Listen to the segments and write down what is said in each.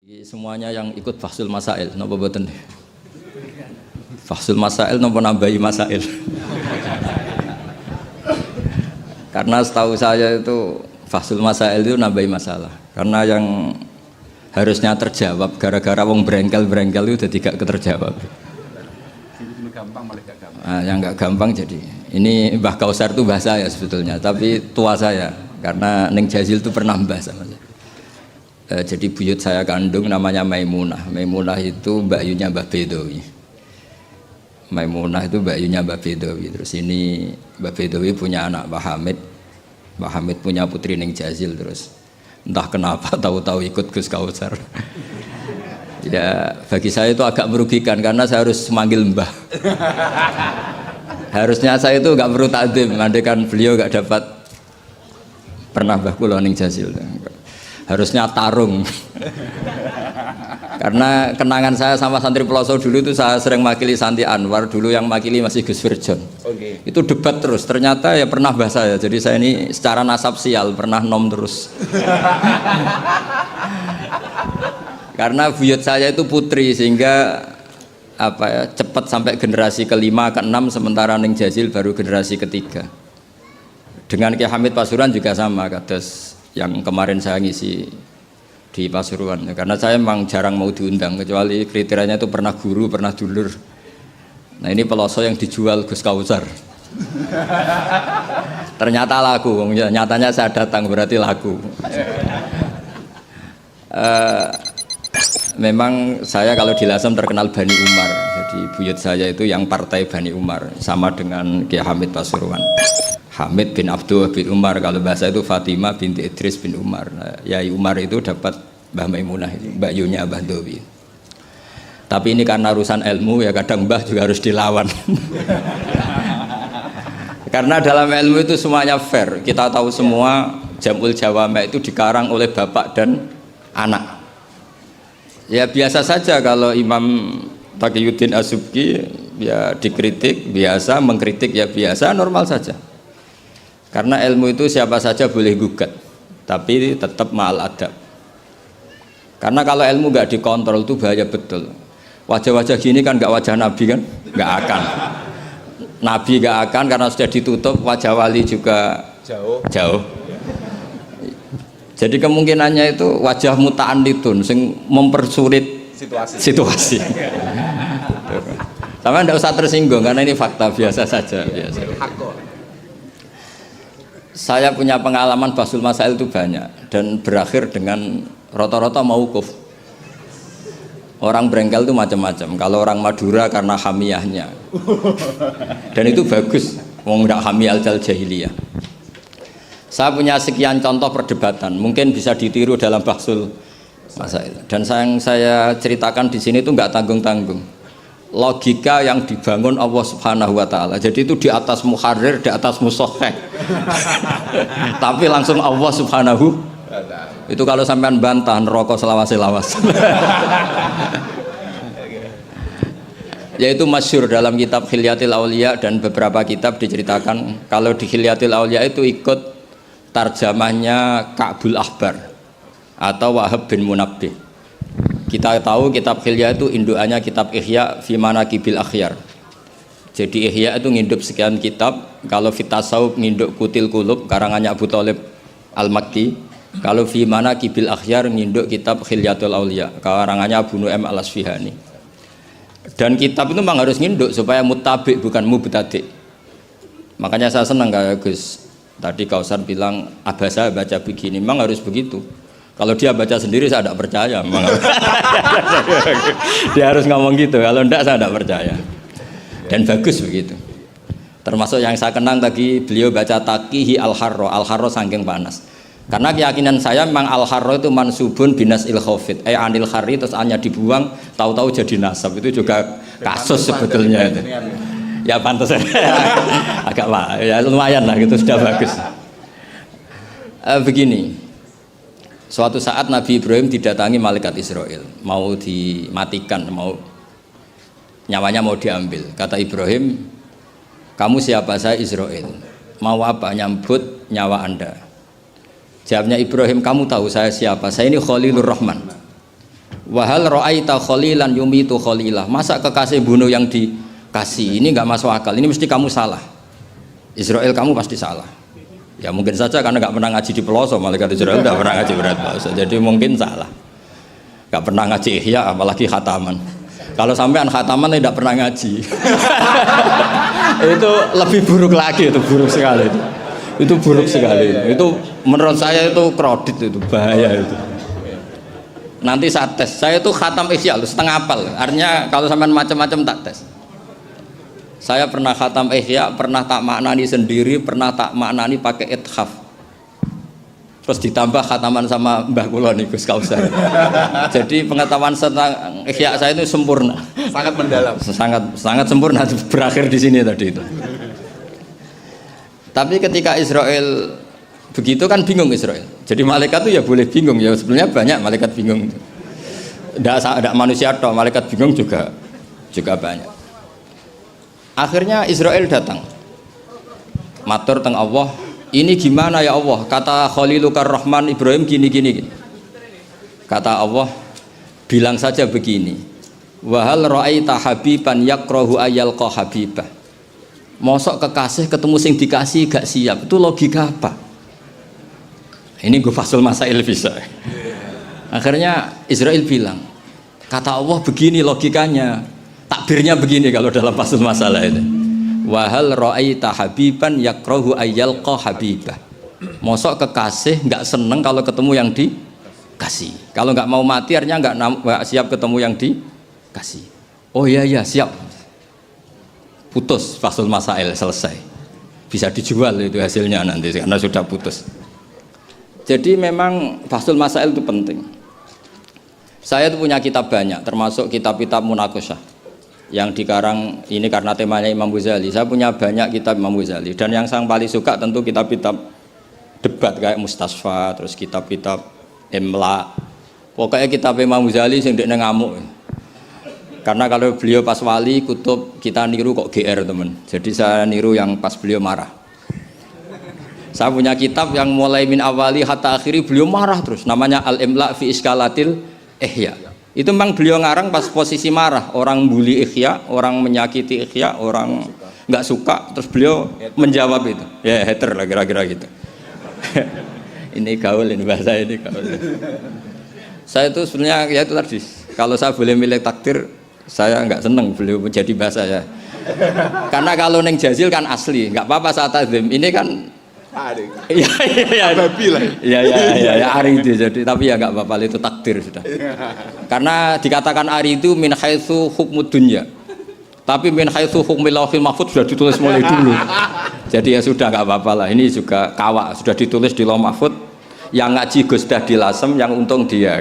Semuanya yang ikut Fahsul Masail, napa boten? Fahsul Masail napa nambahi masail? Karena setahu saya itu Fahsul Masail itu nambahi masalah. Karena yang harusnya terjawab gara-gara wong brengkel-brengkel itu jadi gak keterjawab. Nah, yang gak gampang jadi. Ini Mbah Kausar itu mbah saya sebetulnya, tapi tua saya karena Neng Jazil itu pernah mbah sama saya. Jadi buyut saya kandung namanya Maimunah. Maimunah itu mbakyunya Mbah Bedowi. Maimunah itu mbakyunya Mbah Bedowi. Terus ini Mbah Bedowi punya anak Mbah Hamid. Mbah Hamid punya putri Neng Jazil. Terus entah kenapa tahu-tahu ikut Gus Kausar. Ya bagi saya itu agak merugikan karena saya harus memanggil Mbah. Harusnya saya itu nggak perlu takdim, andaikan beliau nggak dapat pernah Mbah kula Neng Jazil. Harusnya tarung. Karena kenangan saya sama santri Peloso dulu itu saya sering makili Santi Anwar, dulu yang makili masih Gus Firjon. Okay. Itu debat terus, ternyata ya pernah mbah saya. Jadi saya ini secara nasab sial pernah nom terus. Karena buyut saya itu putri sehingga apa ya, cepat sampai generasi kelima ke enam, sementara Neng Jazil baru generasi ketiga. Dengan Kiai Hamid Pasuruan juga sama, kados yang kemarin saya ngisi di Pasuruan, karena saya memang jarang mau diundang kecuali kriterianya itu pernah guru, pernah dulur. Nah ini Peloso yang dijual Gus Kausar. Ternyata laku, nyatanya saya datang berarti laku. Memang saya kalau di Lasem terkenal Bani Umar, jadi buyut saya itu yang partai Bani Umar, sama dengan Kiai Hamid Pasuruan. Hamid bin Abdul bin Umar, kalau bahasa itu Fatimah binti Idris bin Umar. Nah, Yai Umar itu dapat Mbah Maimunah itu, mbakyunya Mbah Dowi. Tapi ini karena urusan ilmu ya kadang Mbah juga harus dilawan. Karena dalam ilmu itu semuanya fair. Kita tahu semua Jamul Jawame itu dikarang oleh bapak dan anak. Ya biasa saja kalau Imam Taqiyuddin As-Subki ya dikritik biasa, mengkritik ya biasa, normal saja. Karena ilmu itu siapa saja boleh gugat, tapi tetap ma'al adab. Karena kalau ilmu nggak dikontrol itu bahaya betul. Wajah-wajah gini kan nggak wajah Nabi kan, nggak akan. Nabi nggak akan karena sudah ditutup, wajah wali juga jauh. Jadi kemungkinannya itu wajah muta'anidun, sing mempersulit situasi. Sama nggak usah tersinggung karena ini fakta biasa saja. Biasa. Saya punya pengalaman Fahsul Masail itu banyak dan berakhir dengan rata-rata mauquf. Orang brengkel itu macam-macam. Kalau orang Madura karena hamiyahnya, dan itu bagus. Wong ndak hamiyah al jahiliyah. Saya punya sekian contoh perdebatan, mungkin bisa ditiru dalam Fahsul Masail. Dan yang saya ceritakan di sini itu nggak tanggung-tanggung. Logika yang dibangun Allah Subhanahu wa taala. Jadi itu di atas muharrir, di atas musoheh. Tapi langsung Allah Subhanahu. Itu kalau sampean bantah neraka selawas-lawas. Yaitu masyhur dalam kitab Khilyatil Auliya dan beberapa kitab diceritakan kalau di Khilyatil Auliya itu ikut tarjamahnya Ka'bul Ahbar atau Wahab bin Munabbih. Kita tahu kitab Khilya itu indukannya kitab Ihya fi Manaqibil Akhyar. Jadi Ihya itu nginduk sekian kitab. Kalau Fitasawuf nginduk Kutil Qulub karangannya Abu Thalib Al-Makki. Kalau fi Manaqibil Akhyar nginduk kitab Khilyatul Auliya karangannya Abu Nu'aim Al-Asfihani. Dan kitab itu memang harus nginduk supaya muttabi bukan mubtadi. Makanya saya senang kayak Gus. Tadi Kausar bilang abasa baca begini, memang harus begitu. Kalau dia baca sendiri saya tidak percaya. Dia harus ngomong gitu. Kalau tidak saya tidak percaya. Dan bagus begitu. Termasuk yang saya kenang tadi beliau baca Taqihi Al-Harro. Al-Harro saking panas. Karena keyakinan saya memang Al-Harro itu mansubun binas il-khofit. Anil khari terus hanya dibuang. Tahu-tahu jadi nasab. Itu juga kasus sebetulnya. Ya pantas. Agak lah. Ya lumayan lah gitu sudah bagus. Begini. Suatu saat Nabi Ibrahim didatangi malaikat Israel, mau dimatikan, nyawanya mau diambil. Kata Ibrahim, kamu siapa? Saya Israel. Mau apa? Nyambut nyawa Anda. Jawabnya Ibrahim, kamu tahu saya siapa? Saya ini Khalilur Rahman. Wahal ra'aita khalilan yumitu khalilah. Masa kekasih bunuh yang dikasih? Ini nggak masuk akal. Ini mesti kamu salah. Israel kamu pasti salah. Ya mungkin saja karena nggak pernah ngaji di pelosok, malaikat Israel nggak pernah ngaji berat pelosok, jadi mungkin salah. Nggak pernah ngaji ihya, apalagi khataman. Kalau sampean khataman tidak pernah ngaji, itu lebih buruk lagi, itu buruk sekali. Itu buruk sekali. Itu menurut saya itu kredit, itu bahaya itu. Nanti saya tes, saya itu khatam ihya setengah apal. Artinya kalau sampean macam-macam tak tes. Saya pernah khatam ihya, pernah tak maknani sendiri, pernah tak maknani pakai ithaf. Terus ditambah khataman sama Mbah kula nih Gus Kausar. Jadi pengetahuan tentang ihya saya itu sempurna. Sangat mendalam. Sangat sempurna, berakhir di sini tadi itu. Tapi ketika Israel begitu kan bingung Israel. Jadi malaikat itu ya boleh bingung ya. Sebenarnya banyak malaikat bingung. Tidak manusia toh, malaikat bingung juga banyak. Akhirnya Israel datang matur teng Allah, ini gimana ya Allah, kata Khalilukar Rahman Ibrahim gini. Kata Allah, bilang saja begini, wahal ra'aita habiban yakrahu ayyalqa habibah. Mosok kekasih ketemu sing dikasih gak siap, itu logika apa? Ini gue fasul masail bisa. Akhirnya Israel bilang, kata Allah begini logikanya, takbirnya begini kalau dalam fasul masalah itu. Wahal ra'aita habiban yakrahu ayyalqa habibah. Mosok kekasih nggak seneng kalau ketemu yang dikasih. Kalau nggak mau mati artinya nggak siap ketemu yang dikasih. Oh iya siap. Putus fasul masail, selesai. Bisa dijual itu hasilnya nanti karena sudah putus. Jadi memang fasul masail itu penting. Saya itu punya kitab banyak, termasuk kitab-kitab munakosyah yang dikarang ini karena temanya Imam Ghazali. Saya punya banyak kitab Imam Ghazali dan yang saya paling suka tentu kitab-kitab debat kayak Mustasfa, terus kitab-kitab Imla. Pokoknya kitab Imam Ghazali sing ndekne ngamuk. Karena kalau beliau pas wali kutub kita niru kok GR teman. Jadi saya niru yang pas beliau marah. Saya punya kitab yang mulai min awali hatta akhiri beliau marah terus. Namanya Al-Imla fi Iskalatil Ihya. Itu memang beliau ngarang pas posisi marah. Orang bully Ihya, orang menyakiti Ihya, orang nggak suka. Terus beliau menjawab itu. Ya hater lah kira-kira gitu. Ini gaul, ini bahasa ini gaul. Saya itu sebenarnya ya itu tadi. Kalau saya boleh milih takdir, saya nggak seneng beliau menjadi bahasa ya. Karena kalau neng Jazil kan asli, nggak apa-apa saat azim. Ini kan iya ari itu jadi tapi ya nggak apa-apa itu takdir sudah. Karena dikatakan ari itu min haitsu hukmud dunya. Tapi min haitsu hukmil lauhil mahfuz sudah ditulis mulai dulu. Jadi ya sudah nggak apa-apa lah. Ini juga kawak sudah ditulis di lauh mahfuz. Yang ngaji Gus Dah di Lasem, yang untung dia.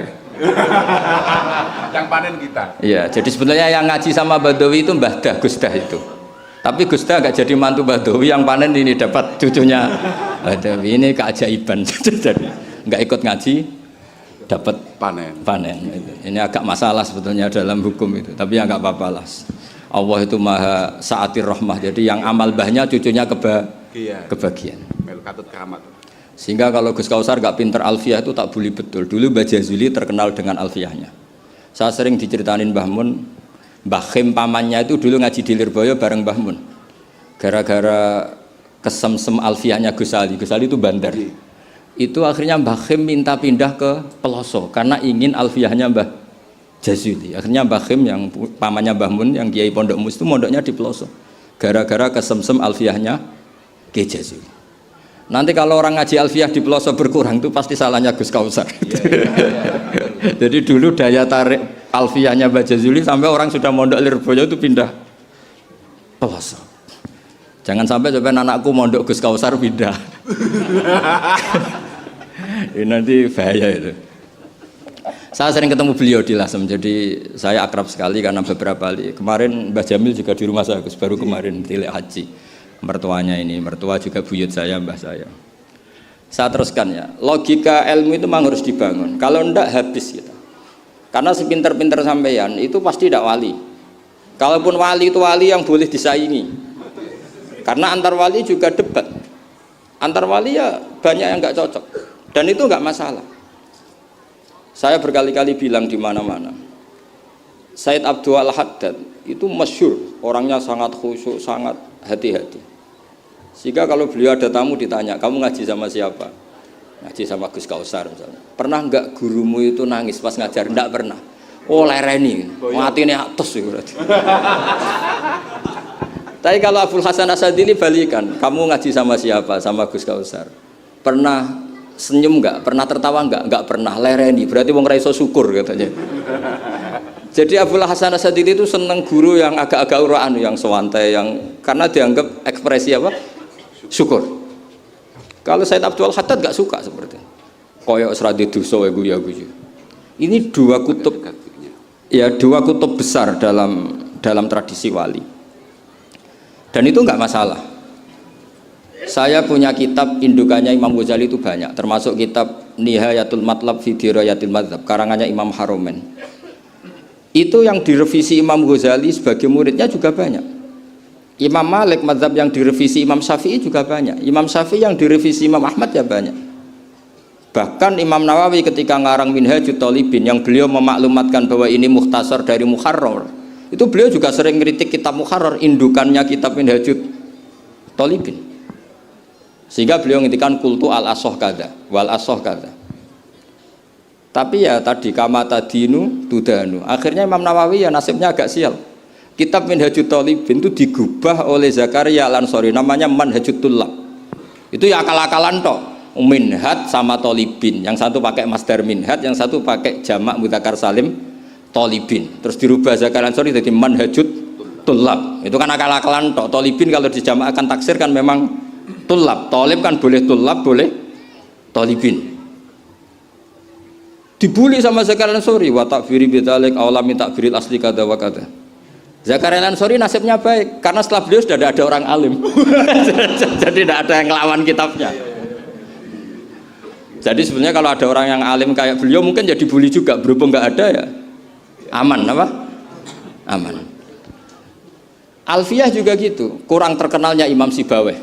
Yang panen kita. Iya, jadi sebenarnya yang ngaji sama Badawi itu Mbah Dah, Gus Dah itu. Tapi Gus Dah nggak jadi mantu Badawi, yang panen ini dapat cucunya Badawi. Ini keajaiban. Jadi nggak ikut ngaji, dapat panen. Ini agak masalah sebetulnya dalam hukum itu. Tapi ya nggak apa-apa lah. Allah itu maha saatir rahmah. Jadi yang amal bahnya cucunya kebagian. Melkatut keramat. Sehingga kalau Gus Kausar gak pinter alfiyah itu tak bully betul. Dulu Mbah Jazuli terkenal dengan alfiyahnya. Saya sering diceritain Mbah Mun, Mbah Khim pamannya itu dulu ngaji di Lirboyo bareng Mbah Mun. Gara-gara kesemsem alfiyahnya Gus Ali itu bandar. Itu akhirnya Mbah Khim minta pindah ke Peloso karena ingin alfiyahnya Mbah Jazuli. Akhirnya Mbah Khim yang pamannya Mbah Mun yang Kiai Pondok Mus itu mondoknya di Peloso. Gara-gara kesemsem alfiyahnya Kiai Jazuli. Nanti kalau orang ngaji alfiyah di pelosok berkurang itu pasti salahnya Gus Kausar. Jadi dulu daya tarik alfiyahnya Mbah Jazuli sampai orang sudah mondok Lirboyo itu pindah pelosok. Jangan sampai anakku mondok Gus Kausar pindah. Ini nanti bahaya itu. Saya sering ketemu beliau di Lasem, jadi saya akrab sekali karena beberapa kali. Kemarin Mbah Jamil juga di rumah saya, Gus, baru kemarin tilik haji. Mertuanya ini, mertua juga buyut saya, mbah saya. Saya teruskan ya, logika ilmu itu memang harus dibangun. Kalau enggak habis kita. Karena sepinter-pinter sampeyan itu pasti tidak wali. Kalaupun wali itu wali yang boleh disaingi. Karena antar wali juga debat. Antar wali ya banyak yang enggak cocok. Dan itu enggak masalah. Saya berkali-kali bilang di mana-mana, Said Abdul Haddad itu masyhur, orangnya sangat khusyuk, sangat hati-hati. Sehingga kalau beliau ada tamu ditanya, kamu ngaji sama siapa? Ngaji sama Gus Kausar misalnya. Pernah enggak gurumu itu nangis pas ngajar? Enggak pernah. Oh lereni, matine atus itu berarti. Tapi kalau Abdul Hasan Asadili balikan, kamu ngaji sama siapa? Sama Gus Kausar. Pernah senyum enggak? Pernah tertawa enggak? Enggak pernah. Lereni, berarti wong ra iso syukur katanya. Jadi Abdul Hasan Asadili itu seneng guru yang agak-agak uraan, yang sewantai, yang karena dianggap ekspresi apa? Syukur. Kalau Said Abdul Haddad enggak suka seperti itu. Koyok seradi dosa wae guyu-guyu. Ini dua kutub, ya dua kutub besar dalam tradisi wali. Dan itu enggak masalah. Saya punya kitab indukannya Imam Ghazali itu banyak, termasuk kitab Nihayatul Matlab fi Dirayatil Madzhab karangannya Imam Haromen. Itu yang direvisi Imam Ghazali sebagai muridnya juga banyak. Imam Malik madzhab yang direvisi Imam Syafi'i juga banyak. Imam Syafi'i yang direvisi Imam Ahmad ya banyak. Bahkan Imam Nawawi ketika ngarang Minhajut Thalibin yang beliau memaklumatkan bahwa ini mukhtasar dari Muharrar, itu beliau juga sering kritik kitab Muharrar, indukannya kitab Minhajut Thalibin. Sehingga beliau ngintikan kultu al-asoh kada wal asoh kada. Tapi ya tadi kamata dinu tudanu. Akhirnya Imam Nawawi ya nasibnya agak sial. Kitab Minhajut Thalibin itu digubah oleh Zakaria Al-Ansori, namanya Manhajut Tullab. Itu ya akal-akalan toh. Minhaj sama Thalibin, yang satu pakai masdar minhaj, yang satu pakai jamak mudzakkar salim Thalibin. Terus dirubah Zakaria Al-Ansori jadi Manhajut Tullab. Itu kan akal-akalan toh. Thalibin kalau dijamakkan taksir kan memang Tullab. Thalib kan boleh Tullab, boleh Thalibin. Dibully sama Zakaria Al-Ansori, wa takfiri bidzalik awlami takfiril asli kada wa kada. Zakaria Al-Ansori nasibnya baik karena setelah beliau sudah ada orang alim. Jadi tidak ada yang ngelawan kitabnya. Jadi sebenarnya kalau ada orang yang alim kayak beliau mungkin jadi bully juga, berhubung nggak ada ya aman apa? Aman. Alfiyah juga gitu, kurang terkenalnya Imam Sibaweh,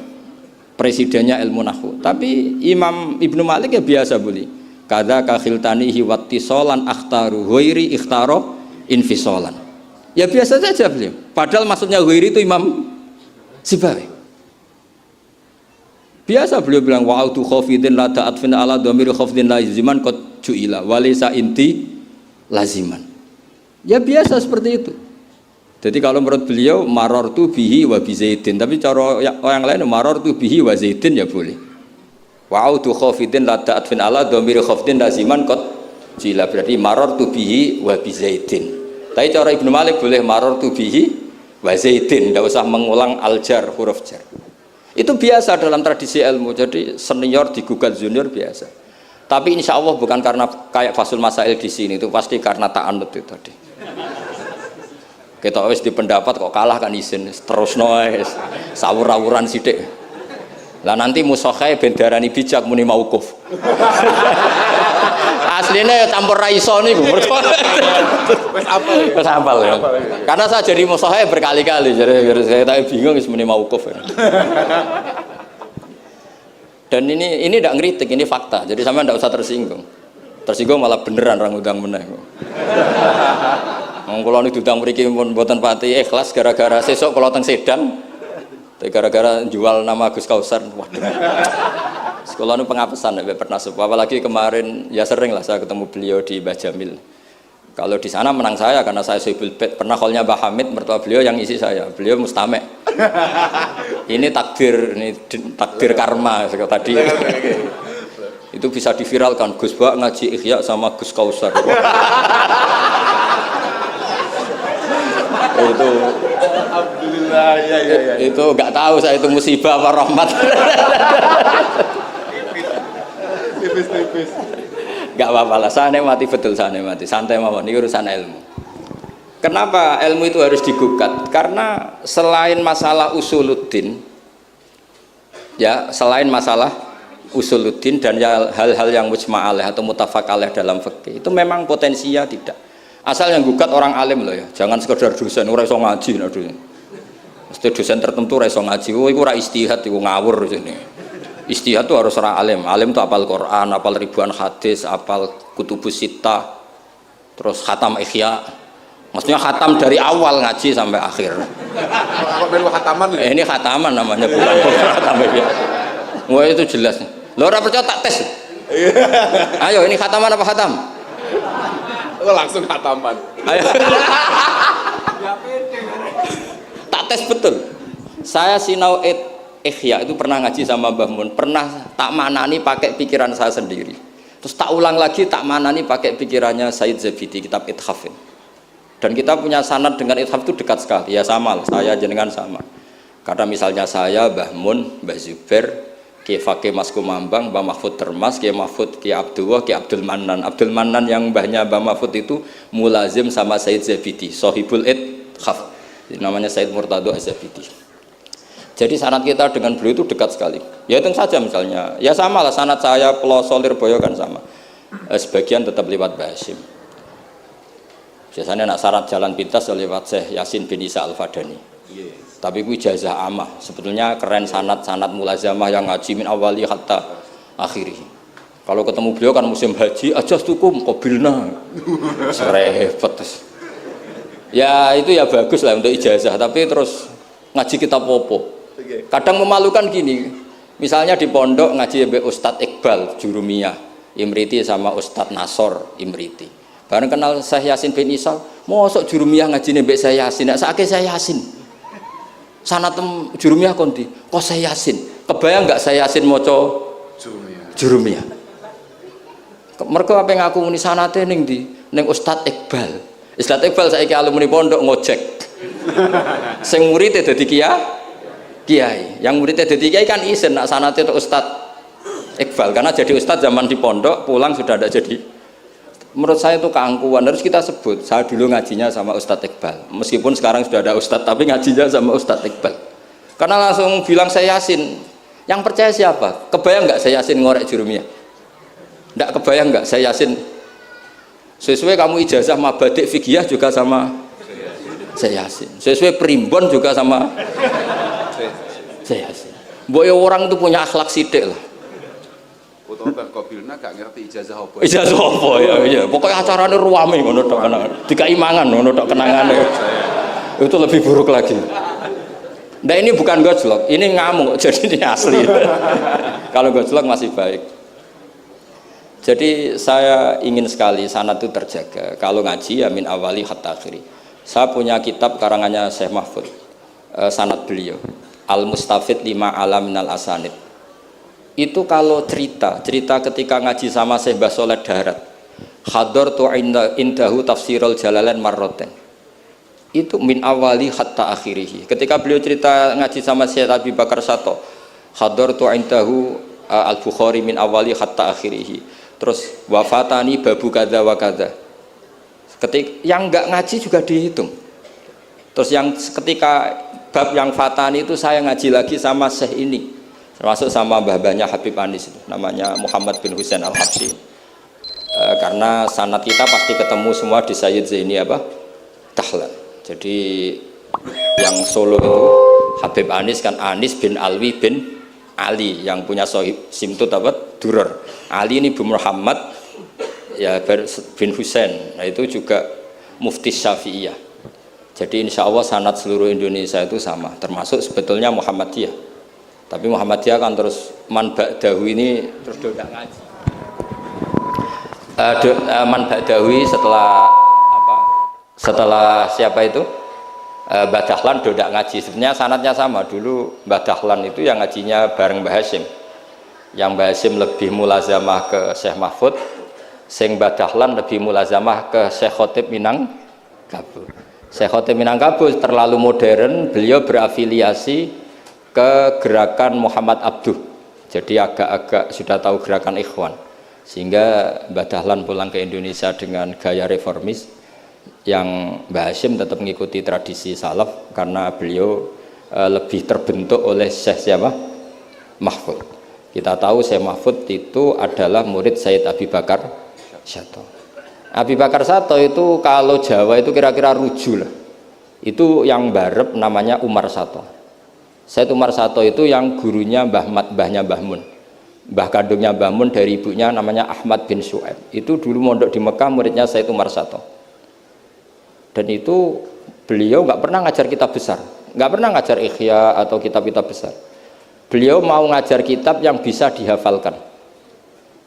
presidennya ilmu nahwu. Tapi Imam Ibnu Malik ya biasa bully. Kada kakhiltanihi wattisolan akhtaru ghairi ikhtaro infisolan. Ya biasa saja beliau. Padahal maksudnya ghairi itu Imam Sibaweh. Biasa beliau bilang wa'autu khafidin la ta'atfin ala dhamiri khafidin laziman qad ju'ila walisa inti laziman. Ya biasa seperti itu. Jadi kalau menurut beliau marartu bihi wa bi zaidin, tapi cara yang lain marartu bihi wa zaidin ya boleh. Wa'autu khafidin la ta'atfin ala dhamiri khafidin laziman qad ju'ila, berarti marartu bihi wa bi zaidin. Tapi cara Ibnu Malik boleh marartu bihi wa zaidin, tidak usah mengulang al-jar, huruf jar. Itu biasa dalam tradisi ilmu, jadi senior digugat junior biasa. Tapi insya Allah bukan karena kayak Fasul Masail di sini, itu pasti karena ta'anut itu tadi. Kita wis di pendapat kok kalah kan izin, terus noes, sawur-awuran sidik. Lah nanti musokhai bendarani bijak muni mauquf. Aslinya campur raiso nih, wis apal ya. Karena saya jadi musokhai berkali-kali, jadi saya tak bingung wis muni mauquf. Dan ini tidak ngeritik, ini fakta. Jadi sama tidak usah tersinggung. Tersinggung malah beneran orang udang meneh. Kalau ini udang mriki pun mboten pati ikhlas gara-gara sesuk kalau teng Sedan. Gara-gara jual nama Gus Kausar, waduh. Sekolah itu pengapesan, ya pernah sepuh. Apalagi kemarin, ya sering lah saya ketemu beliau di Mbah Jamil. Kalau di sana menang saya karena saya Sohibul Bait. Pernah callnya Mbah Hamid, mertua beliau yang isi saya. Beliau mustamek. Ini takdir karma tadi. Itu bisa diviralkan. Gus Bak ngaji Ihya sama Gus Kausar. Itu alhamdulillah ya. Itu nggak tahu saya itu musibah apa rahmat. Tipis. Nggak apa-apa lah, saya nikmati betul, saya nikmati, santai mawon, ini urusan ilmu. Kenapa ilmu itu harus digugat? Karena selain masalah usuluddin, ya selain masalah usuluddin dan ya, hal-hal yang mujma' alaih atau mutafaq alaih dalam fikih itu memang potensinya tidak. Asal yang gugat orang alim loh ya, jangan sekedar dosen, ora iso ngaji dosen. Mesti dosen tertentu ora iso ngaji, iku ora istihad, iku ngawur sini. Istihad itu harus orang alim. Alim itu apal Quran, apal ribuan hadis, apal Kutubus Sittah, terus khatam Ihya. Maksudnya khatam dari awal ngaji sampai akhir. Kok melu khataman ya? Ini khataman namanya, bukan khatam Ihya. Wah itu jelas. Lo ora percaya tak tes. Ayo ini khataman apa khatam? Lo langsung khataman. Ayo. Tak tes betul. Saya sinau Ihya itu pernah ngaji sama Mbah Mun, pernah tak manani pakai pikiran saya sendiri. Terus tak ulang lagi tak manani pakai pikirannya Said Zabidi, kitab Ithaf. Dan kita punya sanad dengan Ithaf itu dekat sekali. Ya sama lah, saya jenengan sama. Karena misalnya saya, Mbah Mun, Mbah Zubair, Ki Fakih Mas Kumambang, Mbah Mahfud Termas, Ki Mahfud, Ki Abdullah, Ki Abdul Manan. Abdul Manan yang mbahnya Mbah Mahfud itu mulazim sama Said Zabidi, Sohibul Ithaf. Namanya Said Murtado Az-Zabidi. Jadi sanad kita dengan beliau itu dekat sekali. Ya itu saja misalnya. Ya sama lah sanad saya Peloso Lirboyo kan sama. Sebagian tetap lewat Mbah Hasyim. Biasanya nak syarat jalan pintas lewat Syekh Yasin bin Isa Al-Fadani. Tapi itu ijazah amah. Sebetulnya keren sanad mulazamah yang ngaji min awali hatta akhiri. Kalau ketemu beliau kan musim haji, ajastukum qabilna. Serepet. Ya itu ya bagus lah untuk ijazah, tapi terus ngaji kitab popo. Kadang memalukan gini, misalnya di pondok ngaji mbek Ustadz Iqbal Jurumiyah Imriti sama Ustadz Nasor Imriti. Bareng kenal Syekh Yasin bin Isa, mosok Jurumiyah ngaji mbek Syekh Yasin, nek sakake Syekh Yasin. Sanad Jurumiyah konti, kok Syekh Yasin. Kebayang enggak Syekh Yasin maca Jurumiyah? Mergo apa ngaku muni sanate ning ndi? Ning Ustadz Iqbal. Ustadz Iqbal saiki alumni pondok ngojek. Sing murid dadi kiai, yang muridnya jadi kiai kan isen nak sanate itu Ustadz Iqbal, karena jadi Ustadz zaman di pondok pulang sudah ada jadi. Menurut saya itu keangkuhan, harus kita sebut. Saya dulu ngajinya sama Ustadz Iqbal, meskipun sekarang sudah ada Ustadz, tapi ngajinya sama Ustadz Iqbal. Karena langsung bilang saya Yasin. Yang percaya siapa? Kebayang nggak saya Yasin ngorek Jurumiyah? Nggak kebayang nggak saya Yasin? Sesuai kamu ijazah mabadik fikih juga sama saya Yasin. Sesuai primbon juga sama saya Yasin. Boy orang itu punya akhlak sidik lah. Utawa berkobilna gak ngerti ijazah apa. Ijazah apa ya? Iya. Pokoknya acaranya ruame ngono tok kenangan. Dikai mangan ngono tok kenangane. Itu lebih buruk lagi. Nah ini bukan gojlok, ini ngamuk, jadi ini asli. Kalau gojlok masih baik. Jadi saya ingin sekali sanad itu terjaga. Kalau ngaji ya min awali hatta akhiri. Saya punya kitab karangannya Syekh Mahfud, sanad beliau. Al-Mustafid lima alam minal asanid. Itu kalau cerita ketika ngaji sama Syekh Mbah Soleh Darat, hadartu indahu tafsirul jalalain marroten. Itu min awali hatta akhirih. Ketika beliau cerita ngaji sama Syekh Abi Bakar Sato, hadartu indahu al-Bukhari min awali hatta akhirih. Terus wafatani babu kada wa kada. Ketika yang enggak ngaji juga dihitung. Terus yang ketika bab yang fatani itu saya ngaji lagi sama Syekh ini, termasuk sama mbah-mbahnya Habib Anis itu, namanya Muhammad bin Husain Al-Habsyi. Karena sanad kita pasti ketemu semua di Sayyid Zaini Dahlan. Jadi yang Solo itu Habib Anis kan Anis bin Alwi bin Ali, yang punya sohib simtut Duror. Ali ini bin Muhammad ya bin Husain. Nah itu juga mufti Syafi'iyah. Jadi insya Allah sanad seluruh Indonesia itu sama, termasuk sebetulnya Muhammadiyah. Tapi Muhammadiyah kan terus man ba'dahu ini terus dodak ngaji. Man ba'dahu setelah siapa itu? Mbah Dahlan dodak ngaji. Sebenarnya sanadnya sama. Dulu Mbah Dahlan itu yang ngajinya bareng Mbah Hasyim. Yang Mbah Hasyim lebih mulazamah ke Syekh Mahfud, sing Mbah Dahlan lebih mulazamah ke Syekh Khotib Minangkabau. Syekh Khotib Minangkabau terlalu modern, beliau berafiliasi ke gerakan Muhammad Abduh. Jadi agak-agak sudah tahu gerakan Ikhwan. Sehingga Mbah Dahlan pulang ke Indonesia dengan gaya reformis, yang Mbah Hasyim tetap mengikuti tradisi salaf karena beliau lebih terbentuk oleh Syekh siapa? Mahfud. Kita tahu Syekh Mahfud itu adalah murid Sayyid Abi Bakar Sato. Abi Bakar Sato itu kalau Jawa itu kira-kira ruju lah. Itu yang barep namanya Umar Sato. Sayyid Umar Sato itu yang gurunya mbahnya Mbah Mun. Mbah kandungnya Mbah Mun dari ibunya namanya Ahmad bin Su'aib. Itu dulu mondok di Mekah, muridnya Said Umar Sato. Dan itu beliau nggak pernah ngajar kitab besar, nggak pernah ngajar Ikhya atau kitab-kitab besar. Beliau mau ngajar kitab yang bisa dihafalkan.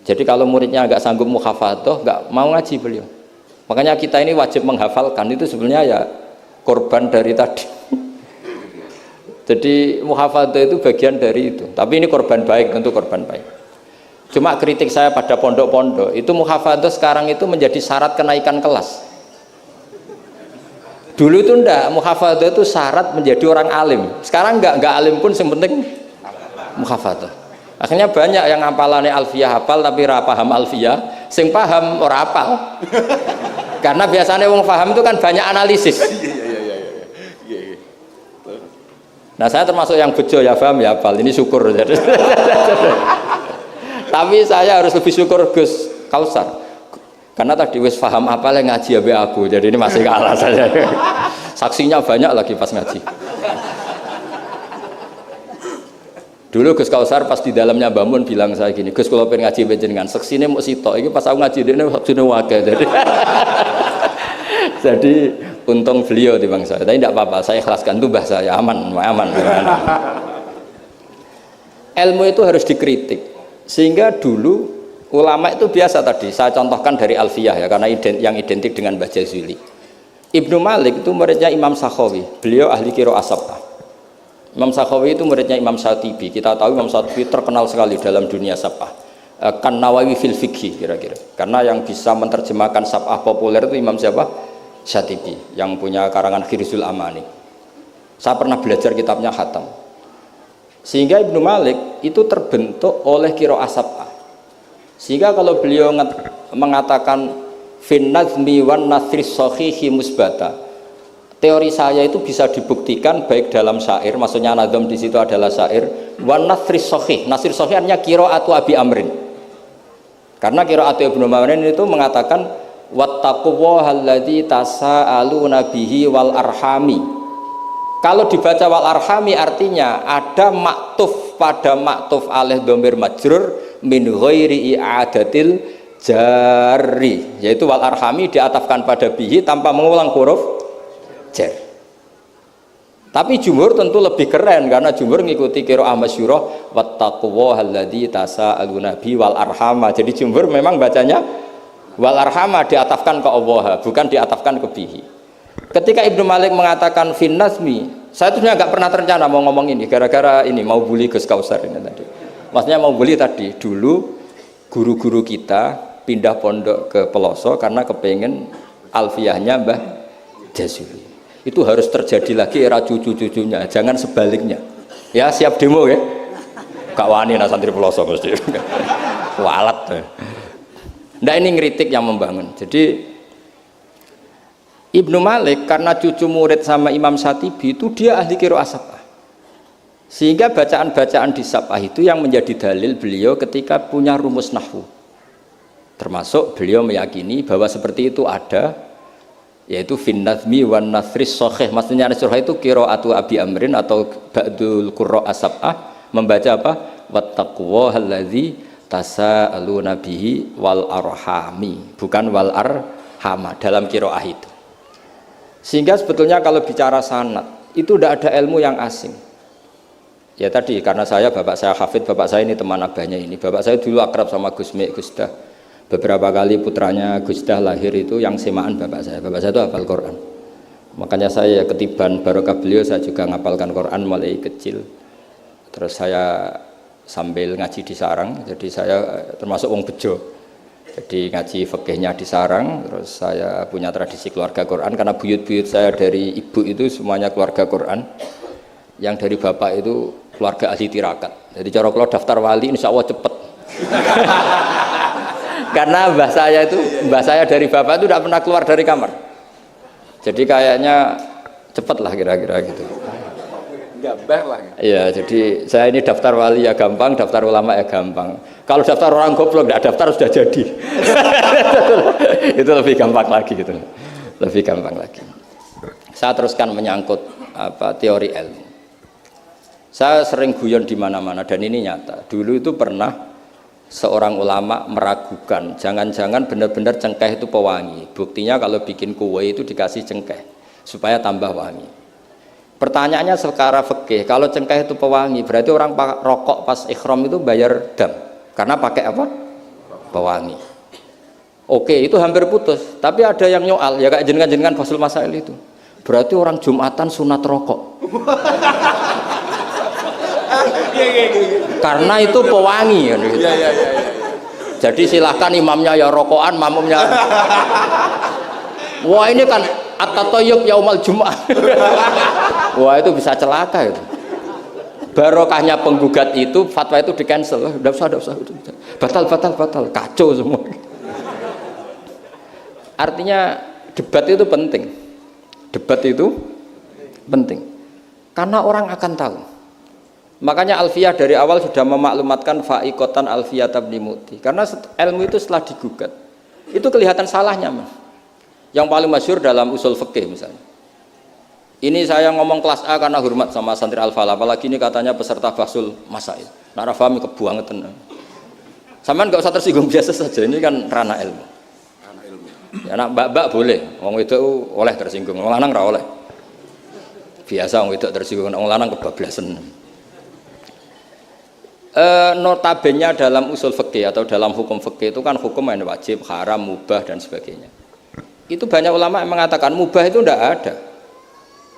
Jadi kalau muridnya nggak sanggup muhafadzah, nggak mau ngaji beliau. Makanya kita ini wajib menghafalkan, itu sebenarnya ya korban dari tadi. Jadi muhafadzah itu bagian dari itu. Tapi ini korban baik, tentu korban baik. Cuma kritik saya pada pondok-pondok itu muhafadzah sekarang itu menjadi syarat kenaikan kelas. Dulu itu enggak, muhafadzah itu syarat menjadi orang alim. Sekarang enggak alim pun yang penting muhafadzah. Akhirnya banyak yang hafalannya alfiyah hafal tapi ora paham alfiyah, sing paham ora hafal. Karena biasanya wong paham itu kan banyak analisis. Nah, saya termasuk yang bejo ya paham ya hafal. Ini syukur. Tapi saya harus lebih syukur Gus Kausar. Karena tadi wis paham apa yang ngaji abe aku. Jadi ini masih kalah saya. Saksinya banyak lagi pas ngaji. Dulu Gus Kausar pas di dalamnya bangun bilang saya gini, Gus kalau pengen ngaji panjenengan, seksine mau sitok, ini pas aku ngaji dene saksine wae. Jadi untung beliau di bangsa. Tapi tidak apa-apa, saya ikhlaskan tuh bahasa saya aman. Ilmu itu harus dikritik. Sehingga dulu ulama itu biasa tadi, saya contohkan dari Alfiyah ya, karena yang identik dengan Mbah Jazuli. Ibnu Malik itu muridnya Imam Sakhawi, beliau ahli qiraah sab'ah. Imam Sakhawi itu muridnya Imam Syatibi. Kita tahu Imam Syatibi terkenal sekali dalam dunia sab'ah. Kan Nawawi fil fikhi kira-kira. Karena yang bisa menerjemahkan sab'ah populer itu Imam siapa? Syatibi, yang punya karangan Khirzul Amani. Saya pernah belajar kitabnya khatam. Sehingga Ibnu Malik itu terbentuk oleh qiraah sab'ah. Sehingga kalau beliau mengatakan fin nazmi wan nasris sahihi musbata, teori saya itu bisa dibuktikan baik dalam syair, maksudnya nazam di situ adalah syair, wan nasris sahih. Nasir sahih artinya qiraatu Abi Amrin. Karena qiraatu Ibnu Amrin itu mengatakan wattaqullahalladzi tasaaluna bihi wal arhami. Kalau dibaca wal arhami artinya ada maktuf pada maktuf alih dhamir majrur min ghairi i'adatil jari, yaitu wal arhami diatafkan pada bihi tanpa mengulang huruf jar. Tapi jumhur tentu lebih keren karena jumhur ngikuti qiraah masyhurah wattaqullahalladzi tasaaluna bihi wal arhama. Jadi jumhur memang bacanya wal arhama diatafkan ke Allah, bukan diatafkan ke bihi. Ketika Ibnu Malik mengatakan fin nazmi, saya tuh nggak pernah terencana mau ngomong ini gara-gara ini mau bully Gus Kausar ini tadi. Maksudnya mau bully tadi, dulu guru-guru kita pindah pondok ke Peloso karena kepengen alfiyahnya Mbah Jazuli. Itu harus terjadi lagi era cucu-cucunya, jangan sebaliknya. Ya siap demo ya. Kak wani nah santri Peloso mesti. Walat. Nah ini ngeritik yang membangun. Jadi Ibnu Malik karena cucu murid sama Imam Syatibi itu dia ahli qiraah sab'ah. Sehingga bacaan-bacaan di sab'ah itu yang menjadi dalil beliau ketika punya rumus nahwu. Termasuk beliau meyakini bahwa seperti itu ada, yaitu fin nazmi wan nasris sahih. Maksudnya nasrul itu qiraatu Abi Amrin atau ba'dul qurra as-sab'ah membaca apa? Wattaqullahalladzi tasaaluna bihi wal arhami, bukan wal arhama dalam qiraah itu. Sehingga sebetulnya kalau bicara sanad itu tidak ada ilmu yang asing. Ya tadi karena bapak saya hafid, bapak saya ini teman abahnya ini. Bapak saya dulu akrab sama Gus Mek, Gus Dah. Beberapa kali putranya Gus Dah lahir itu yang semaan bapak saya. Bapak saya itu hafal Quran. Makanya saya ketiban barokah beliau saya juga ngapalkan Quran mulai kecil. Terus saya sambil ngaji di sarang. Jadi saya termasuk wong bejo. Jadi ngaji fikihnya di sarang, terus saya punya tradisi keluarga Quran karena buyut-buyut saya dari ibu itu semuanya keluarga Quran. Yang dari bapak itu keluarga ahli tirakat. Jadi cara kalau daftar wali insya Allah cepet. Karena mbah saya dari bapak itu tidak pernah keluar dari kamar. Jadi kayaknya cepet lah kira-kira gitu. Gambar lah. Iya, jadi saya ini daftar wali ya gampang, daftar ulama ya gampang. Kalau daftar orang goblok tidak daftar sudah jadi. Itu lebih gampang lagi gitu. Lebih gampang lagi. Saya teruskan menyangkut teori ilmu. Saya sering guyon di mana-mana dan ini nyata. Dulu itu pernah seorang ulama meragukan, jangan-jangan benar-benar cengkeh itu pewangi. Buktinya kalau bikin kue itu dikasih cengkeh supaya tambah wangi. Pertanyaannya secara fikih, kalau cengkeh itu pewangi, berarti orang rokok pas ikhram itu bayar dam karena pakai apa? Pewangi. Oke, itu hampir putus. Tapi ada yang nyoal, ya kayak jenengan Fasul Masail itu. Berarti orang Jumatan sunat rokok. Karena itu pewangi kan gitu. Iya. Jadi silahkan imamnya ya rokokan, makmumnya. Wah ini kan at-tatayyub yaumal Jum'ah. Wah itu bisa celaka itu. Barokahnya penggugat itu, fatwa itu di cancel. Udah usah. Batal. Kacau semua. Artinya debat itu penting. Debat itu penting. Karena orang akan tahu. Makanya Alfiyah dari awal sudah memaklumatkan fa'iqatan Alfiyah tabni mu'ti. Karena ilmu itu setelah digugat, itu kelihatan salahnya. Mas. Yang paling masyhur dalam usul fikih misalnya. Ini saya ngomong kelas A karena hormat sama santri Al-Falah. Apalagi ini katanya peserta Fasul Masail. Nara fahmi kebuangetan. Sampean nggak usah tersinggung, biasa saja. Ini kan ranah ilmu. Ya nak mbak boleh. Wong itu oleh tersinggung. Wong lanang ra oleh. Biasa wong itu tersinggung. Wong lanang kebablasan. Notabene dalam usul fikih atau dalam hukum fikih itu kan hukum yang wajib, haram, mubah dan sebagainya. Itu banyak ulama yang mengatakan mubah itu tidak ada.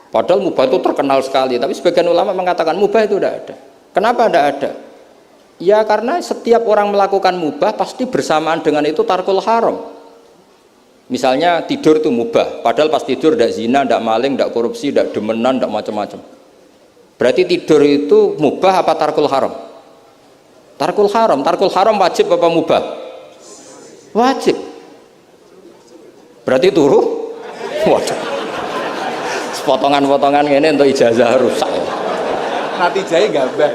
Padahal mubah itu terkenal sekali, tapi sebagian ulama mengatakan mubah itu tidak ada. Kenapa tidak ada? Ya karena setiap orang melakukan mubah pasti bersamaan dengan itu tarkul haram. Misalnya tidur itu mubah, padahal pas tidur tidak zina, tidak maling, tidak korupsi, tidak demenan, tidak macam-macam. Berarti tidur itu mubah apa tarkul haram? Tarkul haram wajib apa mubah? Wajib. Berarti turu? Waduh. Potongan-potongan ini untuk ijazah rusak. Natijahnya gambar.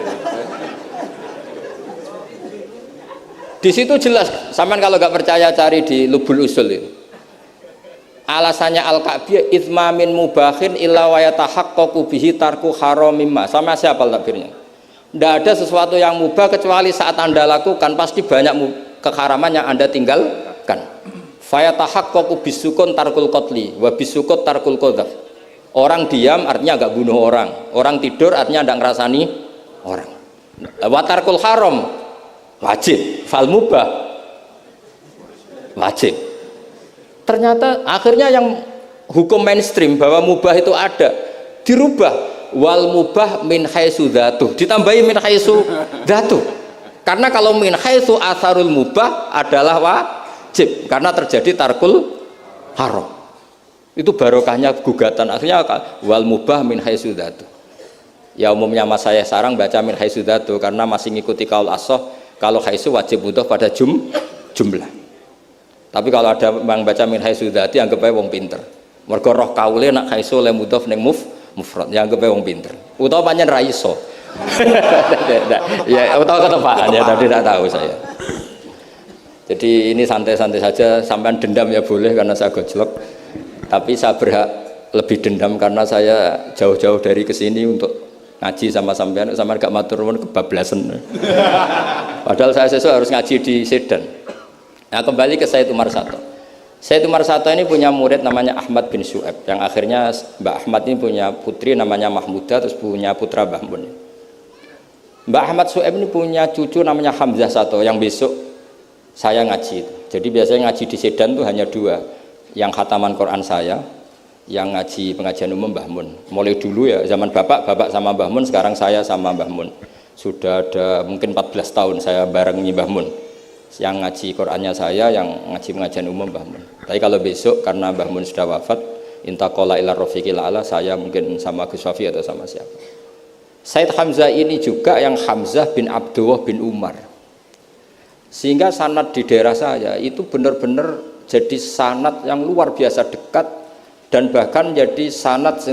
Di situ jelas, sampean kalau nggak percaya cari di Lubul Usul itu. Alasannya Al-Ka'biyah itsmamin mubahin illa wa yatahaqqaqu bihi tarku haramimma. Sama siapa takbirnya? Tidak ada sesuatu yang mubah kecuali saat Anda lakukan pasti banyak keharaman yang Anda tinggalkan. Fayatahaqqaqu bisukun tarkul qatli wa bisukut tarkul qadzaf. Orang diam artinya enggak bunuh orang. Orang tidur artinya enggak ngerasani orang. Wa tarkul haram wajib, fal mubah wajib. Ternyata akhirnya yang hukum mainstream bahwa mubah itu ada dirubah. Wal mubah min haitsu dzatuh, ditambahi min haitsu dzatuh. Karena kalau min haitsu atharul mubah adalah wajib karena terjadi tarkul haram. Itu barokahnya gugatan. Akhirnya wal mubah min haitsu dzatuh. Ya umumnya mas saya sarang baca min haitsu dzatuh karena masih ngikuti kaul ashah, kalau haitsu wajib mudhof pada jumlah. Tapi kalau ada yang baca min haitsu dzati anggap ae wong pinter. Mergo roh kaule nak haitsu le mudhof ning mufrad yang anggap wong pinter utawa pancen ra iso. Ya utawa ketepaan ya tadi tidak tahu saya. Jadi ini santai-santai saja, sampean dendam ya boleh karena saya gojlok, tapi saya berhak lebih dendam karena saya jauh-jauh dari kesini untuk ngaji sama sampean, sama gak matur nuwun kebablasan. Padahal saya sesuk harus ngaji di Sedan. Nah kembali ke Said Umar Sato. Said Umar Sato ini punya murid namanya Ahmad bin Syu'aib, yang akhirnya Mbak Ahmad ini punya putri namanya Mahmudah, terus punya putra Mbah Mun. Mbak Ahmad Syu'aib ini punya cucu namanya Hamzah Sato, yang besok saya ngaji. Jadi biasanya ngaji di Sedan tuh hanya dua, yang khataman Quran saya, yang ngaji pengajian umum Mbah Mun. Mulai dulu ya zaman bapak sama Mbah Mun, sekarang saya sama Mbah Mun. Sudah ada mungkin 14 tahun saya bareng Mbah Mun. Yang ngaji Qurannya saya, yang ngaji pengajian umum Mbah Mun. Tapi kalau besok karena Mbah Mun sudah wafat, intaqala ila rafiqil a'la, saya mungkin sama Gus Wafi atau sama siapa. Said Hamzah ini juga yang Hamzah bin Abdullah bin Umar. Sehingga sanad di daerah saya itu benar-benar jadi sanad yang luar biasa dekat, dan bahkan jadi sanad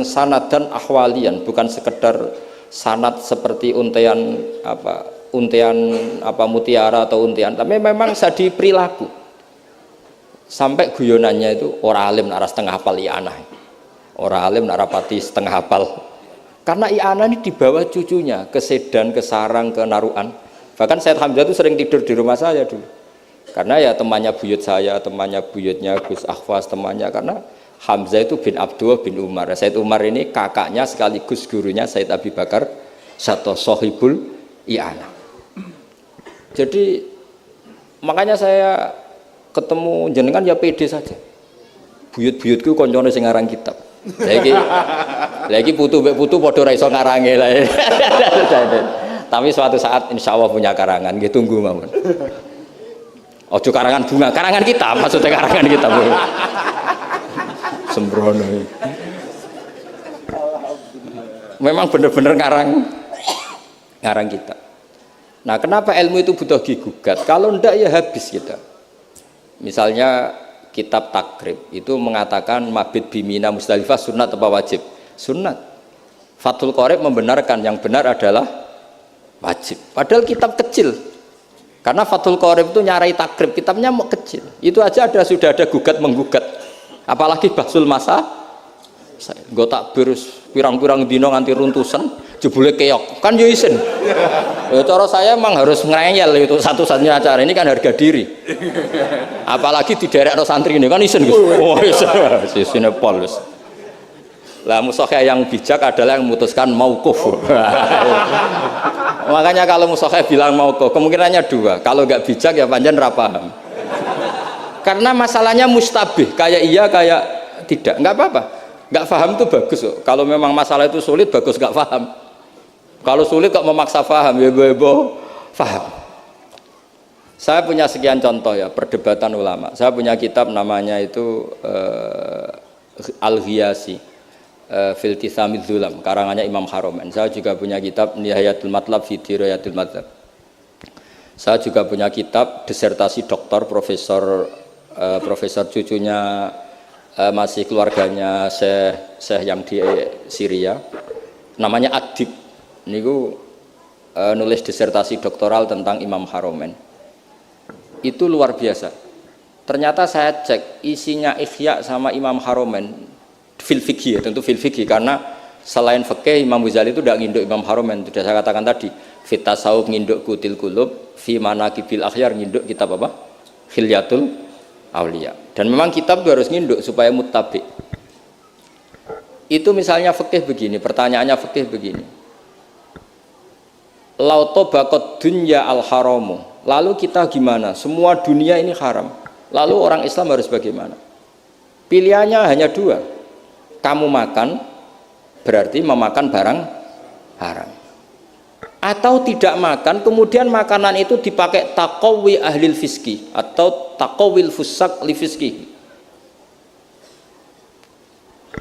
dan ahwalian, bukan sekedar sanad seperti untian mutiara atau untian, tapi memang jadi perilaku. Sampai guyonannya itu orang alim nara setengah hafal i'anah, orang alim nara pati setengah hafal, karena i'anah ini dibawa cucunya ke Sedan, ke Sarang, ke Naruan. Bahkan Said Hamzah itu sering tidur di rumah saya dulu. Karena ya temannya buyut saya, temannya buyutnya Gus Akhwas, temannya karena Hamzah itu bin Abdullah bin Umar. Said Umar ini kakaknya sekaligus gurunya Said Abi Bakar Sato Sohibul I'ana. Jadi makanya saya ketemu jenengan ya pede saja. Buyut-buyutku koncone sing ngarang kitab. Lagi putu padha ra iso ngarange lah. Tapi suatu saat insya Allah punya karangan, gitu tunggu mawon. Ojo karangan bunga, karangan kita, maksudnya karangan kita. Sembrono. Memang benar-benar ngarang kita. Nah, kenapa ilmu itu butuh digugat? Kalau ndak ya habis kita. Misalnya kitab Takrib itu mengatakan mabit bimina Musdalifah sunat apa wajib? Sunat. Fathul Qorib membenarkan yang benar adalah wajib. Padahal kitab kecil. Karena Fathul Qorib itu nyarai takrib, kitabnya kecil. Itu aja sudah ada gugat menggugat. Apalagi Bahsul Masa. Nggo takbir pirang-pirang dino nganti runtusan, jebule keok. Kan yo isin. Ya cara saya memang harus ngreyel itu satu-satunya acara. Ini kan harga diri. Apalagi di daerah santri ini kan isin Gus. Oh, isine pol. Lah musokheh yang bijak adalah yang memutuskan mauquf. Makanya kalau musokheh bilang mauquf, kemungkinannya dua. Kalau nggak bijak ya panjen ra paham. Karena masalahnya mustabih, kayak iya kayak tidak, nggak apa-apa. Nggak paham itu bagus kok. Kalau memang masalah itu sulit, bagus nggak paham. Kalau sulit kok memaksa paham, ya bo paham. Saya punya sekian contoh ya perdebatan ulama. Saya punya kitab namanya itu Al-Ghiyasi. Filtithamid Zulam, karangannya Imam Haromen. Saya juga punya kitab Nihayatul Matlab fi Dirayatul Madzhab. Saya juga punya kitab disertasi doktor profesor cucunya masih keluarganya Syekh yang di Syria, namanya Adib. Niku nulis disertasi doktoral tentang Imam Haromen. Itu luar biasa. Ternyata saya cek isinya Ihya sama Imam Haromen fil fikih, tentu fil fikih, karena selain fikih Imam Ghazali itu tidak nginduk Imam Haromen. Sudah saya katakan tadi, fit tasawuf nginduk kutil kulub, fi manaqibil akhyar nginduk kitab apa? Khilyatul Auliya. Dan memang kitab itu harus nginduk supaya muttabi. Itu misalnya fikih begini, pertanyaannya fikih begini. Lauto bakot dunya al haramu. Lalu kita gimana? Semua dunia ini haram. Lalu orang Islam harus bagaimana? Pilihannya hanya dua. Kamu makan berarti memakan barang haram, atau tidak makan kemudian makanan itu dipakai taqawi ahlil fiski atau taqawil fusak li fiski.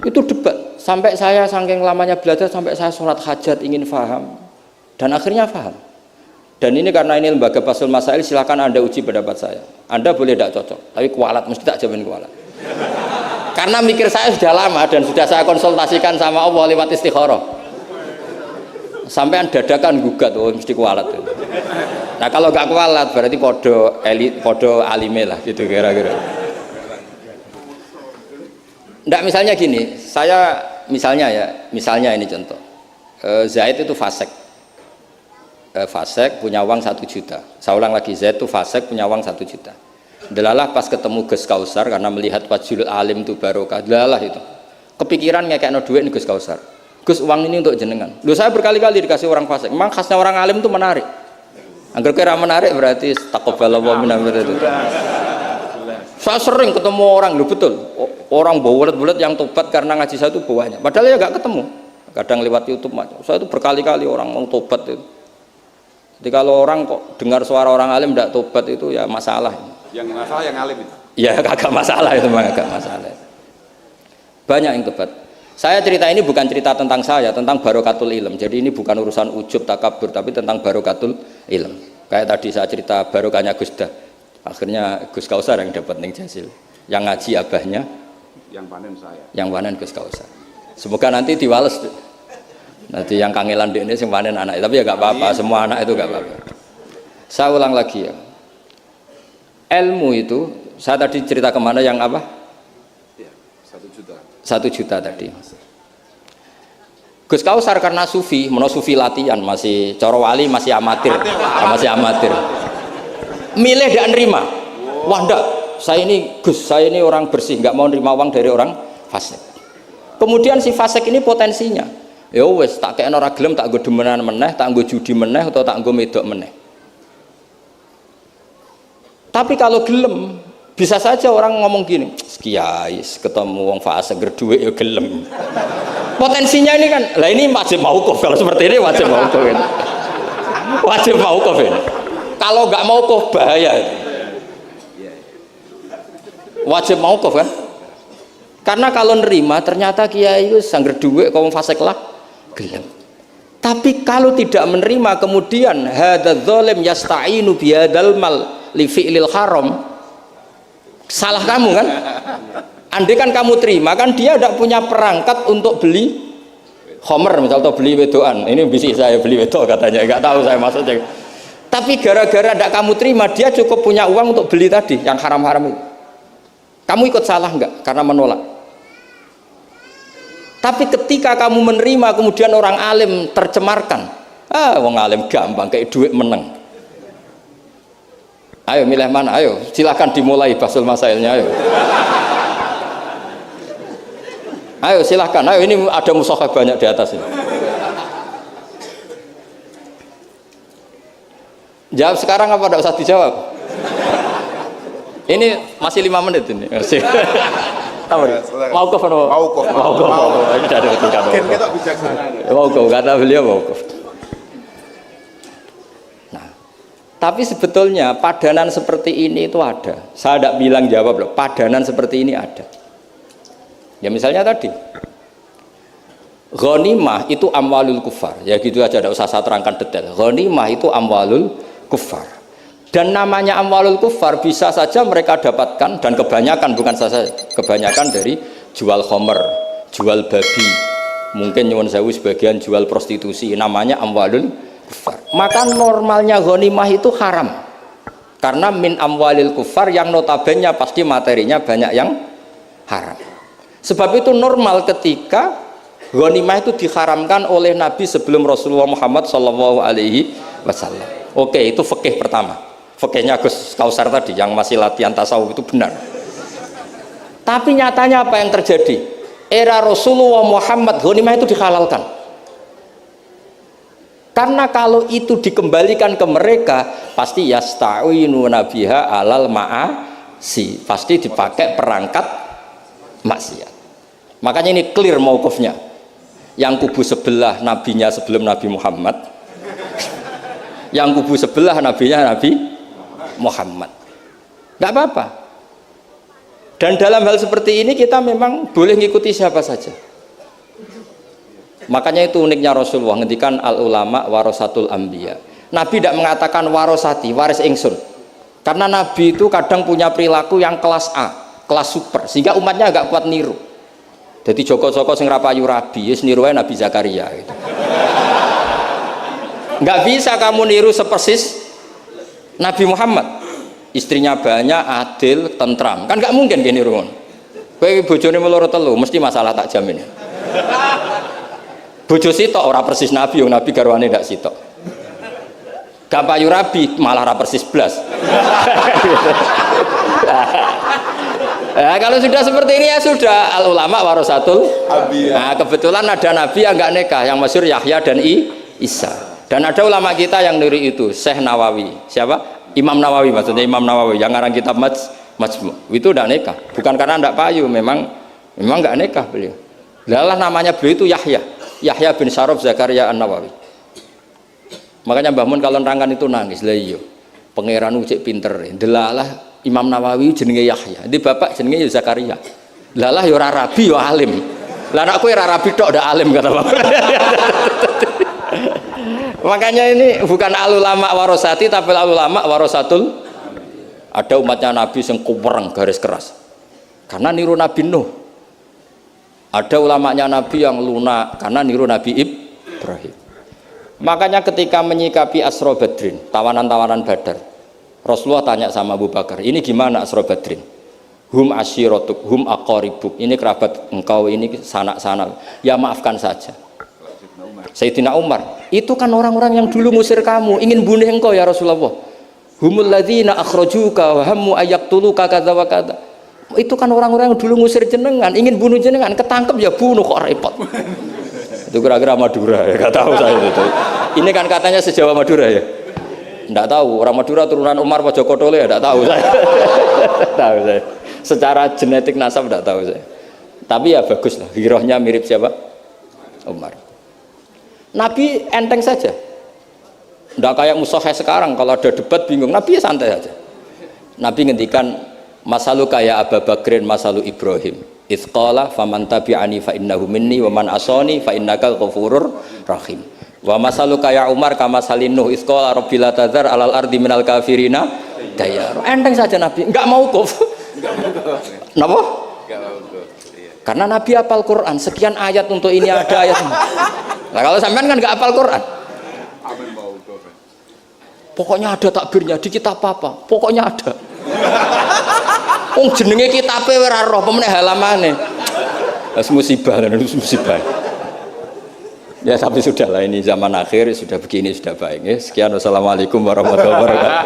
Itu debat sampai saya saking lamanya belajar sampai saya sholat hajat ingin paham dan akhirnya paham. Dan ini karena ini lembaga Basul Masail, silakan Anda uji pendapat saya. Anda boleh tidak cocok, tapi kualat mesti tak jamin kualat. Karena mikir saya sudah lama dan sudah saya konsultasikan sama Allah lewat istikharah. Sampai dadakan gugat, oh mesti kualat. Nah kalau nggak kualat berarti podo elit, podo alime lah gitu kira-kira. Nggak, misalnya gini, saya misalnya ini contoh. Zaid itu fasek. Fasek punya uang 1 juta. Saya ulang lagi, Zaid itu fasek punya uang 1 juta. Delalah pas ketemu Gus Kausar karena melihat wajhul alim itu barokah. Delalah itu kepikiran ngekekno duit nih Gus Kausar. Gus, uang ini untuk jenengan. Loh, saya berkali-kali dikasih orang fasik. Memang khasnya orang alim itu menarik. Angger kira menarik berarti taqabbalallahu minna itu. Saya sering ketemu orang, loh betul. Orang bulet-bulet yang tobat karena ngaji saya itu banyak. Padahal ya nggak ketemu. Kadang lewat YouTube macam. Saya itu berkali-kali orang mau tobat itu. Jadi kalau orang kok dengar suara orang alim tidak tobat itu ya masalah. Yang masalah yang alim itu. Ya kagak masalah itu, memang agak masalah. Banyak yang tobat. Saya cerita ini bukan cerita tentang saya, tentang barokatul ilm. Jadi ini bukan urusan ujub takabur, tapi tentang barokatul ilm. Kayak tadi saya cerita barokahnya Gus Dah. Akhirnya Gus Kausar yang dapat ning Jasil. Yang ngaji abahnya, yang panen saya. Yang panen Gus Kausar. Semoga nanti diwales. Nanti yang kangelan ini yang panen anak, tapi ya nggak apa-apa, semua anak itu nggak apa-apa. Saya ulang lagi ya. Ilmu itu, saya tadi cerita kemana yang apa? Ya, 1 juta. 1 juta tadi. Gus Kausar karena sufi, sufi latihan, masih coro wali, masih amatir, masih amatir. Milih dan nerima. Wah enggak, saya ini Gus, saya ini orang bersih, nggak mau nerima uang dari orang fasik. Kemudian si fasik ini potensinya, ya wes tak kayak orang gelem, tak gue demenan meneh, tak gue judi meneh, atau tak gue medok meneh. Tapi kalau gelem, bisa saja orang ngomong gini, kiai ketemu wong fasik gerduwe ya gelem. Potensinya ini kan, lah ini wajib mauquf, kalau seperti ini wajib mauquf ini. Wajib mauquf ini. Kalau nggak mauquf bahaya ini. Wajib mauquf kan? Karena kalau nerima ternyata kiai itu sangger duwe kaum fasik lah gelem. Tapi kalau tidak menerima kemudian hadzal zalim yasta'inu bihadzal mal li fi'lil haram, salah kamu kan? Andai kan kamu terima kan dia tidak punya perangkat untuk beli homer misal atau beli wedoan. Ini bisnis saya beli wedok katanya, nggak tahu saya maksudnya. Tapi gara-gara tidak kamu terima dia cukup punya uang untuk beli tadi yang haram-haram itu. Kamu ikut salah nggak karena menolak? Tapi ketika kamu menerima kemudian orang alim tercemarkan, wong alim gampang kayak duit meneng. Ayo milih mana? Ayo silakan dimulai basul masailnya. Ayo. Ayo silahkan, ayo ini ada mushaf banyak di atas ini. Jawab sekarang apa tidak usah dijawab? Ini masih 5 menit ini. Mauquf atau Mauquf. Ini tidak ada ketika Kita bijaksana. mauquf, kata beliau mauquf. Nah, tapi sebetulnya padanan seperti ini itu ada. Saya tidak bilang jawab loh, padanan seperti ini ada. Ya misalnya tadi ghanimah itu amwalul kufar, ya gitu aja, tidak usah saya terangkan detail. Ghanimah itu amwalul kufar, dan namanya amwalul kufar bisa saja mereka dapatkan, dan kebanyakan, bukan saja kebanyakan dari jual khomer, jual babi, mungkin nyuwun sewu sebagian jual prostitusi, namanya amwalul kufar. Maka normalnya ghanimah itu haram karena min amwalil kufar yang notabene pasti materinya banyak yang haram. Sebab itu normal ketika ghanimah itu diharamkan oleh Nabi sebelum Rasulullah Muhammad Shallallahu Alaihi Wasallam. Oke, itu fikih pertama. Fikihnya Gus Kausar tadi yang masih latihan tasawuf itu benar. Tapi nyatanya apa yang terjadi? Era Rasulullah Muhammad ghanimah itu dihalalkan. Karena kalau itu dikembalikan ke mereka, pasti yasta'inu nabiha alal ma'asi, pasti dipakai perangkat maksiat. Makanya ini clear mauqufnya. Yang kubu sebelah nabinya sebelum Nabi Muhammad, yang kubu sebelah nabinya Nabi Muhammad, nggak apa-apa. Dan dalam hal seperti ini kita memang boleh ngikuti siapa saja. Makanya itu uniknya Rasulullah ngendikan al ulama warasatul anbiya. Nabi tidak mengatakan warosati, waris ingsun, karena Nabi itu kadang punya perilaku yang kelas A, kelas super, sehingga umatnya agak kuat niru. Jadi Joko-Joko sing rapayu rabi, yes niru Nabi Zakaria gitu. Nggak bisa kamu niru sepersis Nabi Muhammad. Istrinya banyak, adil, tentram. Kan nggak mungkin gini niru. Kowe bojone meloro telu, mesti masalah tak jamin. Bojo sitok ora persis Nabi, yang Nabi garwane ndak sitok. Gak payu rabi, malah ora persis blas. Nah, kalau sudah seperti ini ya sudah, al ulama warasatul anbiya. Nah, kebetulan ada nabi yang enggak nikah, yang masyhur Yahya dan Isa. Dan ada ulama kita yang niru itu, Syekh Nawawi. Siapa? Imam Nawawi, maksudnya Imam Nawawi yang ngarang kitab Majmu'. Itu enggak nikah, bukan karena enggak payu, memang enggak nikah beliau. Lalah namanya beliau itu Yahya bin Syaraf Zakaria An-Nawawi. Makanya Mbah Mun kalau nerangkan itu nangis, lah iya. Pangeran cek pinter, delalah Imam Nawawi jenenge Yahya, di bapak jenenge Zakaria. Lalah ya ora rabi ya alim. Lah anak kowe ora rabi tok ndak alim kata bapak. Makanya ini bukan al ulama warosati tapi al ulama warasatul. Ada umatnya Nabi yang kupereng garis keras karena niru Nabi Nuh. Ada ulamanya Nabi yang lunak karena niru Nabi Ibrahim. Makanya ketika menyikapi Asra Badrin, tawanan-tawanan Badar, Rasulullah tanya sama Abu Bakar, ini gimana Asra Badrin? Hum asyiratuk, hum aqaribuk, ini kerabat engkau, ini sanak-sanak. Ya maafkan saja. Sayyidina Umar. Itu kan orang-orang yang dulu ngusir kamu, ingin bunuh engkau ya Rasulullah. Humul ladzina akhrajuka wa hammu ayaktuluka kadza wa kadza. Itu kan orang-orang yang dulu ngusir jenengan, ingin bunuh jenengan, ketangkep ya bunuh, kok repot. Itu kira-kira Madura ya, nggak tahu saya itu. Ini kan katanya sejawa Madura ya. Nggak tahu, orang Madura turunan Umar apa Joko Tole ya, nggak tahu saya. Tahu saya. Secara genetik nasab nggak tahu saya. Tapi ya bagus lah, hirohnya mirip siapa? Umar. Nabi enteng saja. Nggak kayak musuhnya sekarang, kalau ada debat bingung, Nabi ya santai aja. Nabi ngendikan, masalu kaya Abu Bakrin, masalu Ibrahim. Itsqala faman tabi'ani fa innahu minni wa man asani fa innaka ghafurur rahim. Wa masalu kaya Umar kama salinu itsqala rabbil tadzar alal ardi minal kafirina dayar. Enteng saja Nabi, enggak mau kuf. Napa? Enggak mau kuf. Karena Nabi hafal Quran, sekian ayat untuk ini ada ayat. Nah kalau sampean kan enggak hafal Quran. Amin mau kuf. Pokoknya ada takbirnya di kitab apa? Pokoknya ada. Wong jenenge kitabe ora roh pemene halamane. Wis musibah, musibah. Ya tapi sudahlah, ini zaman akhir sudah begini sudah baik ya. Sekian, wassalamualaikum warahmatullahi wabarakatuh.